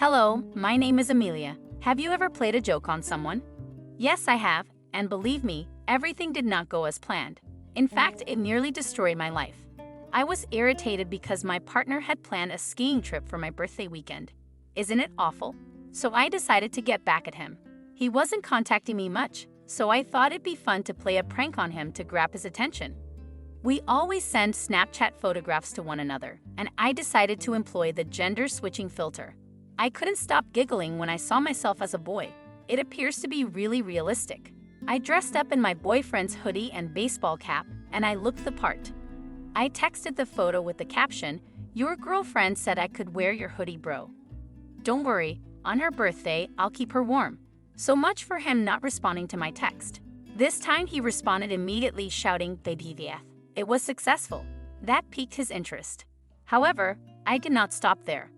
Hello, my name is Amelia. Have you ever played a joke on someone? Yes, I have, and believe me, everything did not go as planned. In fact, it nearly destroyed my life. I was irritated because my partner had planned a skiing trip for my birthday weekend. Isn't it awful? So I decided to get back at him. He wasn't contacting me much, so I thought it'd be fun to play a prank on him to grab his attention. We always send Snapchat photographs to one another, and I decided to employ the gender switching filter. I couldn't stop giggling when I saw myself as a boy. It appears to be really realistic. I dressed up in my boyfriend's hoodie and baseball cap, and I looked the part. I texted the photo with the caption, "Your girlfriend said I could wear your hoodie, bro. Don't worry, on her birthday, I'll keep her warm." So much for him not responding to my text. This time he responded immediately shouting, "BDVF." It was successful. That piqued his interest. However, I did not stop there.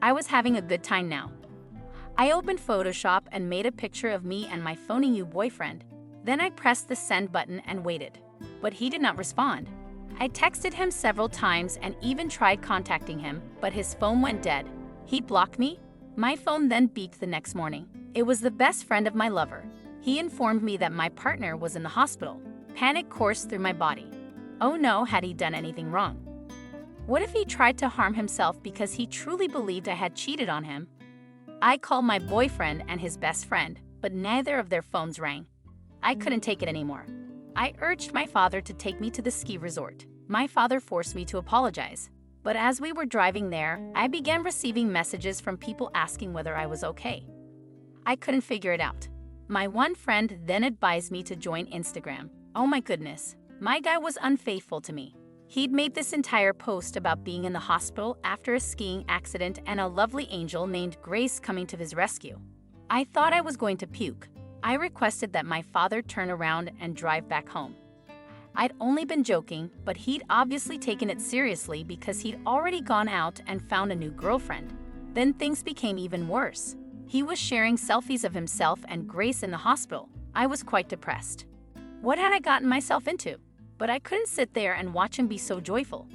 I was having a good time now. I opened Photoshop and made a picture of me and my phony new boyfriend. Then I pressed the send button and waited. But he did not respond. I texted him several times and even tried contacting him, but his phone went dead. He blocked me. My phone then beeped the next morning. It was the best friend of my lover. He informed me that my partner was in the hospital. Panic coursed through my body. Oh no, had he done anything wrong? What if he tried to harm himself because he truly believed I had cheated on him? I called my boyfriend and his best friend, but neither of their phones rang. I couldn't take it anymore. I urged my father to take me to the ski resort. My father forced me to apologize. But as we were driving there, I began receiving messages from people asking whether I was okay. I couldn't figure it out. My one friend then advised me to join Instagram. Oh my goodness, my guy was unfaithful to me. He'd made this entire post about being in the hospital after a skiing accident and a lovely angel named Grace coming to his rescue. I thought I was going to puke. I requested that my father turn around and drive back home. I'd only been joking, but he'd obviously taken it seriously because he'd already gone out and found a new girlfriend. Then things became even worse. He was sharing selfies of himself and Grace in the hospital. I was quite depressed. What had I gotten myself into? But I couldn't sit there and watch him be so joyful.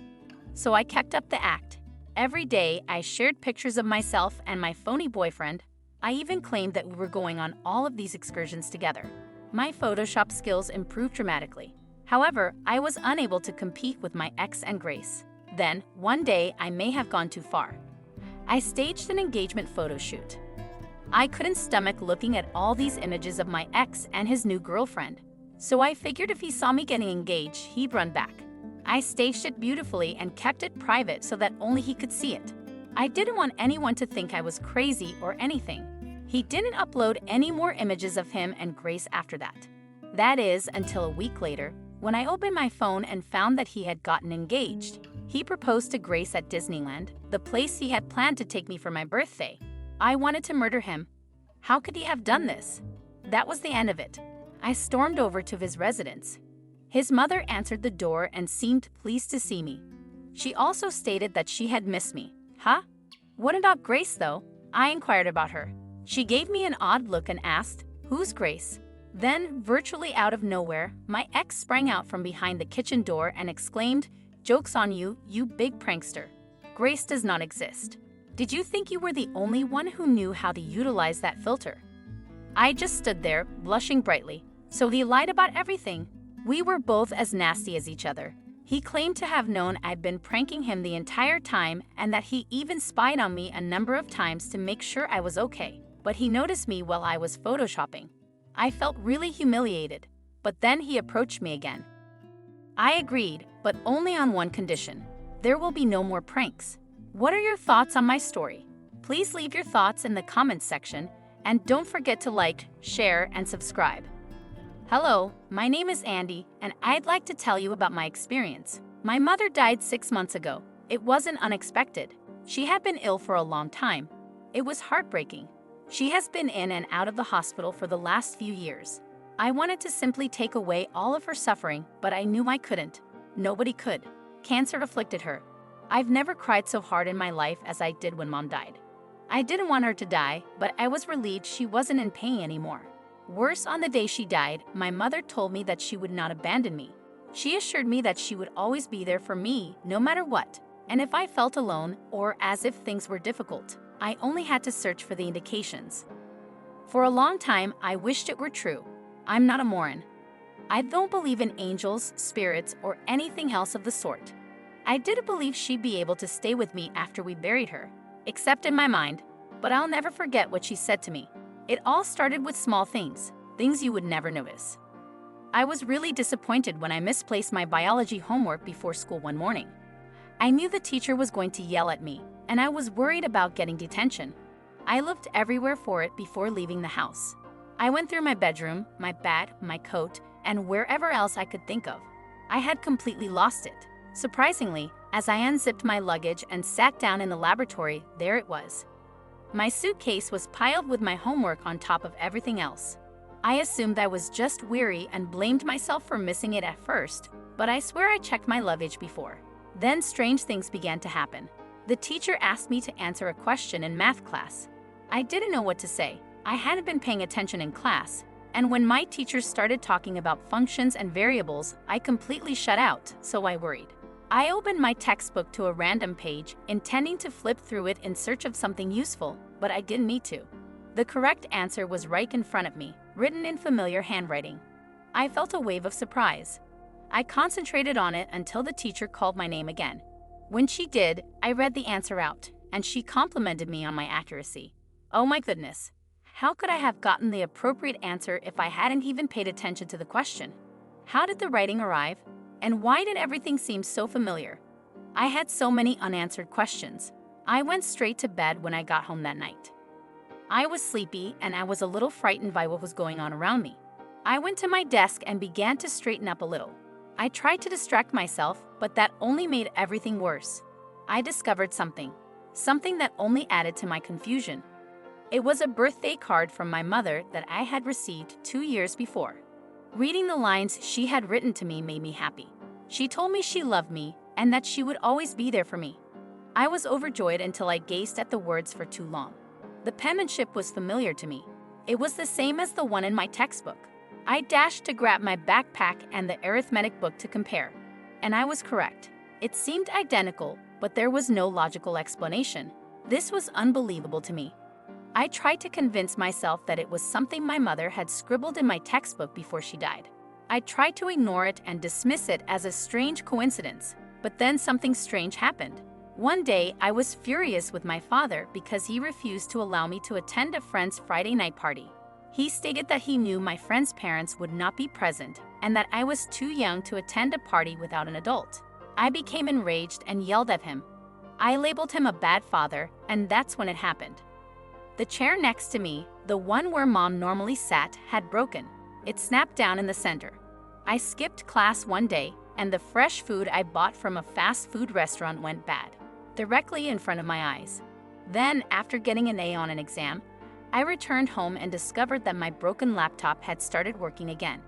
So I kept up the act. Every day, I shared pictures of myself and my phony boyfriend. I even claimed that we were going on all of these excursions together. My Photoshop skills improved dramatically. However, I was unable to compete with my ex and Grace. Then, one day, I may have gone too far. I staged an engagement photo shoot. I couldn't stomach looking at all these images of my ex and his new girlfriend. So I figured if he saw me getting engaged, he'd run back. I staged it beautifully and kept it private so that only he could see it. I didn't want anyone to think I was crazy or anything. He didn't upload any more images of him and Grace after that. That is, until a week later, when I opened my phone and found that he had gotten engaged. He proposed to Grace at Disneyland, the place he had planned to take me for my birthday. I wanted to murder him. How could he have done this? That was the end of it. I stormed over to his residence. His mother answered the door and seemed pleased to see me. She also stated that she had missed me. Huh? What about Grace, though? I inquired about her. She gave me an odd look and asked, "Who's Grace?" Then, virtually out of nowhere, my ex sprang out from behind the kitchen door and exclaimed, "Joke's on you, you big prankster. Grace does not exist. Did you think you were the only one who knew how to utilize that filter?" I just stood there, blushing brightly. So he lied about everything. We were both as nasty as each other. He claimed to have known I'd been pranking him the entire time and that he even spied on me a number of times to make sure I was okay. But he noticed me while I was photoshopping. I felt really humiliated. But then he approached me again. I agreed, but only on one condition. There will be no more pranks. What are your thoughts on my story? Please leave your thoughts in the comments section, and don't forget to like, share, and subscribe. Hello, my name is Andy, and I'd like to tell you about my experience. My mother died 6 months ago. It wasn't unexpected. She had been ill for a long time. It was heartbreaking. She has been in and out of the hospital for the last few years. I wanted to simply take away all of her suffering, but I knew I couldn't. Nobody could. Cancer afflicted her. I've never cried so hard in my life as I did when Mom died. I didn't want her to die, but I was relieved she wasn't in pain anymore. Worse, on the day she died, my mother told me that she would not abandon me. She assured me that she would always be there for me, no matter what, and if I felt alone or as if things were difficult. I only had to search for the indications. For a long time, I wished it were true. I'm not a Moran. I don't believe in angels, spirits, or anything else of the sort. I didn't believe she'd be able to stay with me after we buried her, except in my mind, but I'll never forget what she said to me. It all started with small things you would never notice. I was really disappointed when I misplaced my biology homework before school one morning. I knew the teacher was going to yell at me, and I was worried about getting detention. I looked everywhere for it before leaving the house. I went through my bedroom, my bed, my coat, and wherever else I could think of. I had completely lost it. Surprisingly, as I unzipped my luggage and sat down in the laboratory, there it was. My suitcase was piled with my homework on top of everything else. I assumed I was just weary and blamed myself for missing it at first, but I swear I checked my luggage before. Then strange things began to happen. The teacher asked me to answer a question in math class. I didn't know what to say. I hadn't been paying attention in class, and when my teacher started talking about functions and variables, I completely shut out, so I worried. I opened my textbook to a random page, intending to flip through it in search of something useful, but I didn't need to. The correct answer was right in front of me, written in familiar handwriting. I felt a wave of surprise. I concentrated on it until the teacher called my name again. When she did, I read the answer out, and she complimented me on my accuracy. Oh my goodness. How could I have gotten the appropriate answer if I hadn't even paid attention to the question? How did the writing arrive? And why did everything seem so familiar? I had so many unanswered questions. I went straight to bed when I got home that night. I was sleepy and I was a little frightened by what was going on around me. I went to my desk and began to straighten up a little. I tried to distract myself, but that only made everything worse. I discovered something that only added to my confusion. It was a birthday card from my mother that I had received 2 years before. Reading the lines she had written to me made me happy. She told me she loved me and that she would always be there for me. I was overjoyed until I gazed at the words for too long. The penmanship was familiar to me. It was the same as the one in my textbook. I dashed to grab my backpack and the arithmetic book to compare. And I was correct. It seemed identical, but there was no logical explanation. This was unbelievable to me. I tried to convince myself that it was something my mother had scribbled in my textbook before she died. I tried to ignore it and dismiss it as a strange coincidence, but then something strange happened. One day, I was furious with my father because he refused to allow me to attend a friend's Friday night party. He stated that he knew my friend's parents would not be present and that I was too young to attend a party without an adult. I became enraged and yelled at him. I labeled him a bad father, and that's when it happened. The chair next to me, the one where Mom normally sat, had broken. It snapped down in the center. I skipped class one day, and the fresh food I bought from a fast food restaurant went bad, directly in front of my eyes. Then, after getting an A on an exam, I returned home and discovered that my broken laptop had started working again.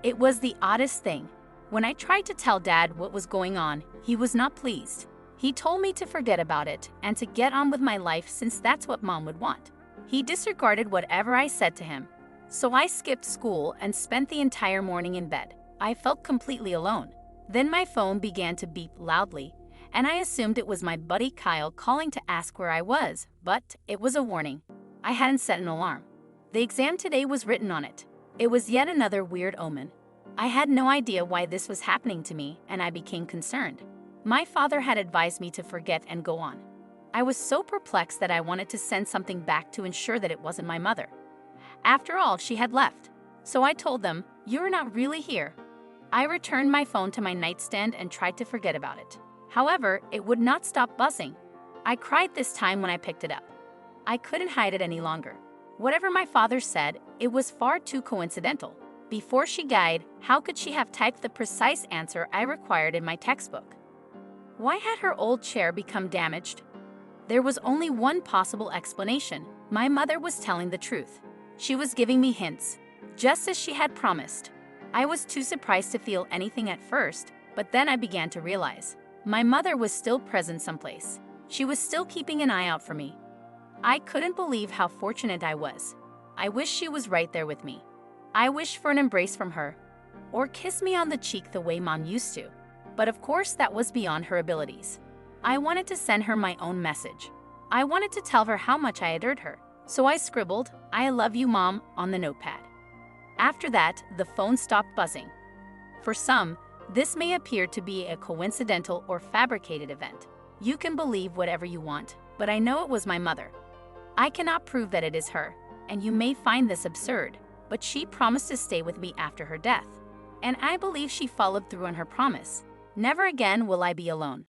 It was the oddest thing. When I tried to tell Dad what was going on, he was not pleased. He told me to forget about it and to get on with my life since that's what Mom would want. He disregarded whatever I said to him. So I skipped school and spent the entire morning in bed. I felt completely alone. Then my phone began to beep loudly, and I assumed it was my buddy Kyle calling to ask where I was, but it was a warning. I hadn't set an alarm. The exam today was written on it. It was yet another weird omen. I had no idea why this was happening to me, and I became concerned. My father had advised me to forget and go on. I was so perplexed that I wanted to send something back to ensure that it wasn't my mother. After all, she had left. So I told them, "You're not really here." I returned my phone to my nightstand and tried to forget about it. However, it would not stop buzzing. I cried this time when I picked it up. I couldn't hide it any longer. Whatever my father said, it was far too coincidental. Before she died, how could she have typed the precise answer I required in my textbook? Why had her old chair become damaged? There was only one possible explanation. My mother was telling the truth. She was giving me hints, just as she had promised. I was too surprised to feel anything at first, but then I began to realize. My mother was still present someplace. She was still keeping an eye out for me. I couldn't believe how fortunate I was. I wish she was right there with me. I wished for an embrace from her, or kiss me on the cheek the way Mom used to. But of course that was beyond her abilities. I wanted to send her my own message. I wanted to tell her how much I adored her, so I scribbled, "I love you, Mom," on the notepad. After that, the phone stopped buzzing. For some, this may appear to be a coincidental or fabricated event. You can believe whatever you want, but I know it was my mother. I cannot prove that it is her, and you may find this absurd, but she promised to stay with me after her death. And I believe she followed through on her promise. Never again will I be alone.